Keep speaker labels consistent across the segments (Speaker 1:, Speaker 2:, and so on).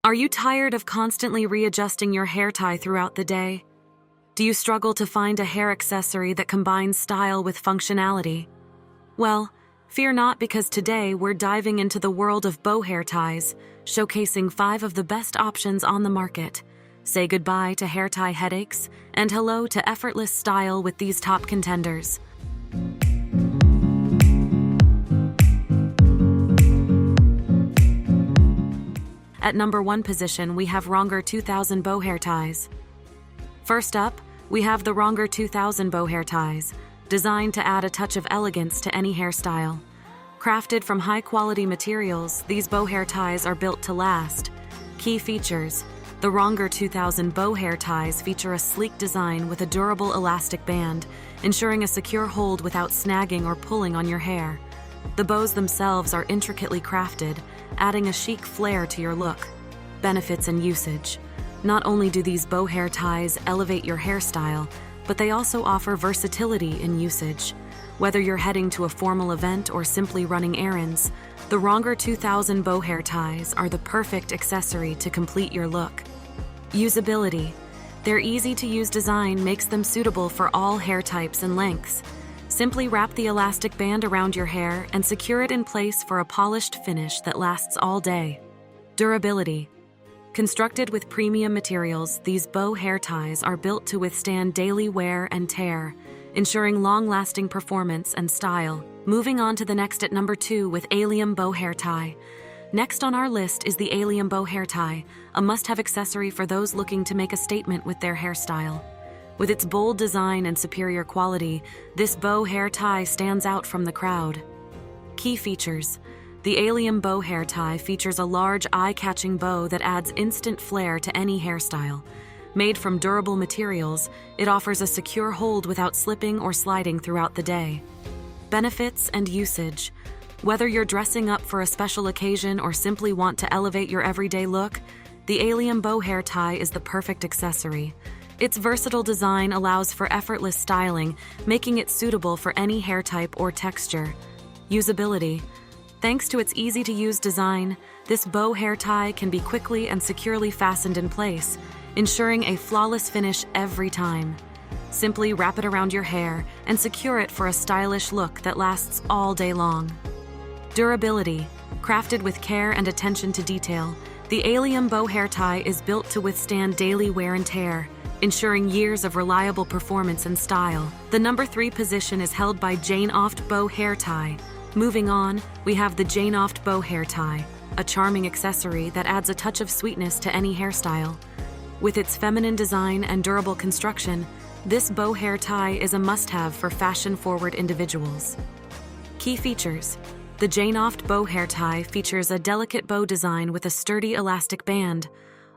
Speaker 1: Are you tired of constantly readjusting your hair tie throughout the day? Do you struggle to find a hair accessory that combines style with functionality? Well, fear not, because today we're diving into the world of bow hair ties, showcasing 5 of the best options on the market. Say goodbye to hair tie headaches and hello to effortless style with these top contenders. At number 1 position, we have Wronger 2000 bow hair ties. First up, we have the Wronger 2000 bow hair ties, designed to add a touch of elegance to any hairstyle. Crafted from high-quality materials, these bow hair ties are built to last. Key features: the Wronger 2000 bow hair ties feature a sleek design with a durable elastic band, ensuring a secure hold without snagging or pulling on your hair. The bows themselves are intricately crafted, adding a chic flair to your look. Benefits and usage: not only do these bow hair ties elevate your hairstyle, but they also offer versatility in usage. Whether you're heading to a formal event or simply running errands, the Wronger 2000 bow hair ties are the perfect accessory to complete your look. Usability: their easy-to-use design makes them suitable for all hair types and lengths. Simply wrap the elastic band around your hair and secure it in place for a polished finish that lasts all day. Durability: constructed with premium materials, these bow hair ties are built to withstand daily wear and tear, ensuring long-lasting performance and style. Moving on to the next at number 2 with Allium bow hair tie. Next on our list is the Allium bow hair tie, a must-have accessory for those looking to make a statement with their hairstyle. With its bold design and superior quality, this bow hair tie stands out from the crowd. Key features: the Allium bow hair tie features a large, eye-catching bow that adds instant flair to any hairstyle. Made from durable materials, it offers a secure hold without slipping or sliding throughout the day. Benefits and usage: whether you're dressing up for a special occasion or simply want to elevate your everyday look, the Allium bow hair tie is the perfect accessory. Its versatile design allows for effortless styling, making it suitable for any hair type or texture. Usability: thanks to its easy-to-use design, this bow hair tie can be quickly and securely fastened in place, ensuring a flawless finish every time. Simply wrap it around your hair and secure it for a stylish look that lasts all day long. Durability: crafted with care and attention to detail, the Allium bow hair tie is built to withstand daily wear and tear, ensuring years of reliable performance and style. The number 3 position is held by Jane Oft bow hair tie. Moving on, we have the Jane Oft bow hair tie, a charming accessory that adds a touch of sweetness to any hairstyle. With its feminine design and durable construction, this bow hair tie is a must-have for fashion-forward individuals. Key features: the Jane Oft bow hair tie features a delicate bow design with a sturdy elastic band,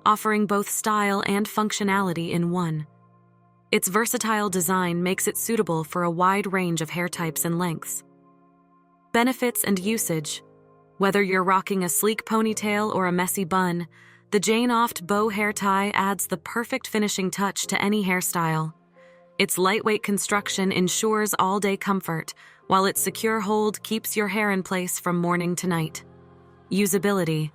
Speaker 1: offering both style and functionality in one. Its versatile design makes it suitable for a wide range of hair types and lengths. Benefits and usage: whether you're rocking a sleek ponytail or a messy bun, the Jane Oft bow hair tie adds the perfect finishing touch to any hairstyle. Its lightweight construction ensures all-day comfort, while its secure hold keeps your hair in place from morning to night. Usability: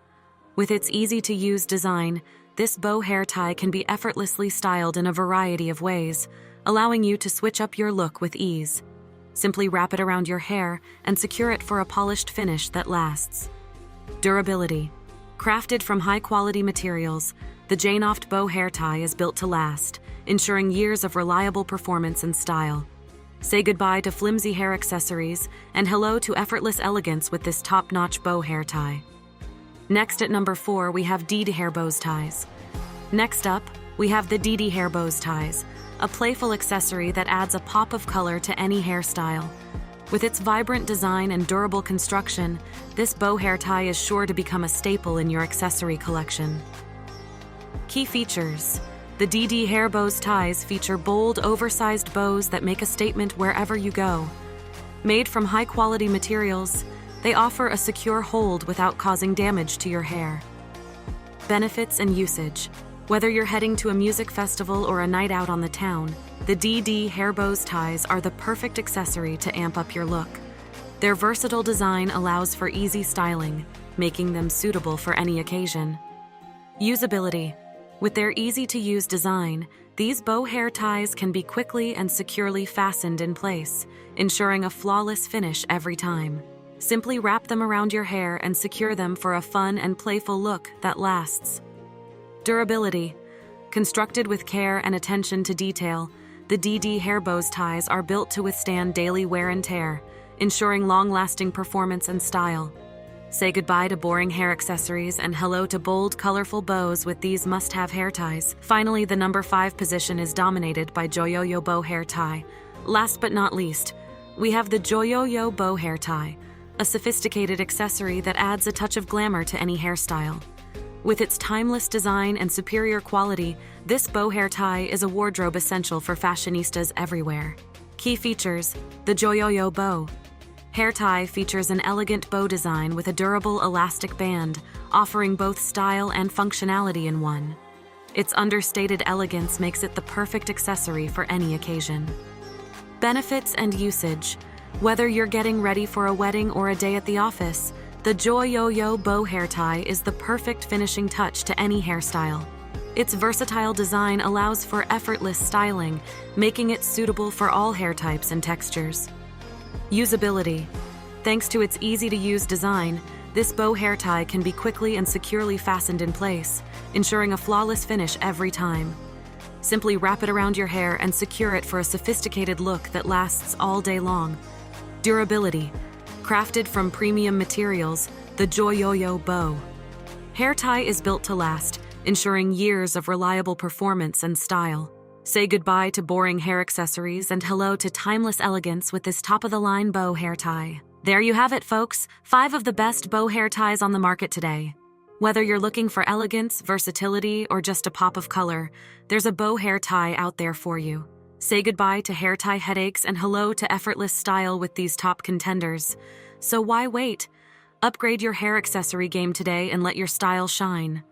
Speaker 1: with its easy-to-use design, this bow hair tie can be effortlessly styled in a variety of ways, allowing you to switch up your look with ease. Simply wrap it around your hair and secure it for a polished finish that lasts. Durability: crafted from high-quality materials, the Jane Oft bow hair tie is built to last, ensuring years of reliable performance and style. Say goodbye to flimsy hair accessories and hello to effortless elegance with this top-notch bow hair tie. Next at number 4, we have DD hair bows ties. Next up, we have the DD hair bows ties, a playful accessory that adds a pop of color to any hairstyle. With its vibrant design and durable construction, this bow hair tie is sure to become a staple in your accessory collection. Key features: the DD hair bows ties feature bold, oversized bows that make a statement wherever you go. Made from high-quality materials, they offer a secure hold without causing damage to your hair. Benefits and usage: whether you're heading to a music festival or a night out on the town, the DD hair bows ties are the perfect accessory to amp up your look. Their versatile design allows for easy styling, making them suitable for any occasion. Usability. With their easy-to-use design, these bow hair ties can be quickly and securely fastened in place, ensuring a flawless finish every time. Simply wrap them around your hair and secure them for a fun and playful look that lasts. Durability. Constructed with care and attention to detail, the DD hair bow ties are built to withstand daily wear and tear, ensuring long-lasting performance and style. Say goodbye to boring hair accessories and hello to bold, colorful bows with these must-have hair ties. Finally, the number 5 position is dominated by Joyoyo bow hair tie. Last but not least, we have the Joyoyo bow hair tie, a sophisticated accessory that adds a touch of glamour to any hairstyle. With its timeless design and superior quality, this bow hair tie is a wardrobe essential for fashionistas everywhere. Key features: the Joyoyo bow hair tie features an elegant bow design with a durable elastic band, offering both style and functionality in one. Its understated elegance makes it the perfect accessory for any occasion. Benefits and usage. Whether you're getting ready for a wedding or a day at the office, the Joyoyo bow hair tie is the perfect finishing touch to any hairstyle. Its versatile design allows for effortless styling, making it suitable for all hair types and textures. Usability. Thanks to its easy-to-use design, this bow hair tie can be quickly and securely fastened in place, ensuring a flawless finish every time. Simply wrap it around your hair and secure it for a sophisticated look that lasts all day long. Durability. Crafted from premium materials, the Joyoyo bow hair tie is built to last, ensuring years of reliable performance and style. Say goodbye to boring hair accessories and hello to timeless elegance with this top-of-the-line bow hair tie. There you have it, folks, 5 of the best bow hair ties on the market today. Whether you're looking for elegance, versatility, or just a pop of color, there's a bow hair tie out there for you. Say goodbye to hair tie headaches and hello to effortless style with these top contenders. So why wait? Upgrade your hair accessory game today and let your style shine.